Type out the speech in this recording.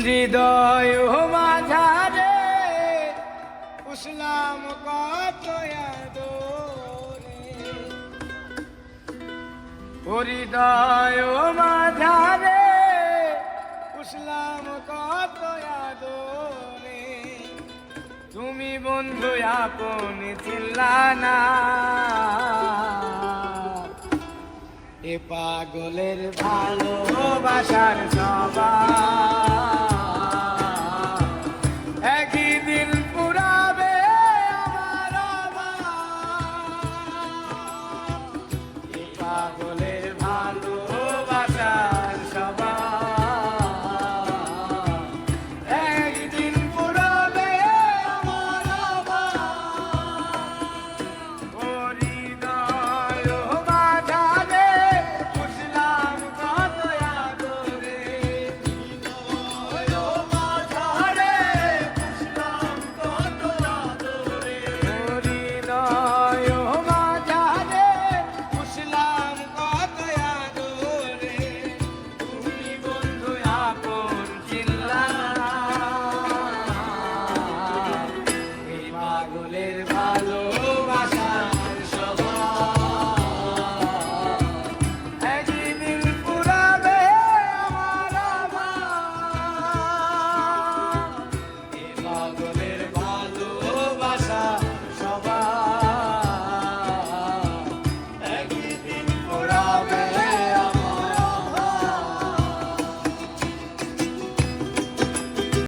হৃদয় মাঝারে উসলাম কত আদরে, হৃদয় মাঝারে উসলাম কত আদরে, তুমি বন্ধু আপন ছিলা না, এ পাগলের ভালোবাসার সবাই।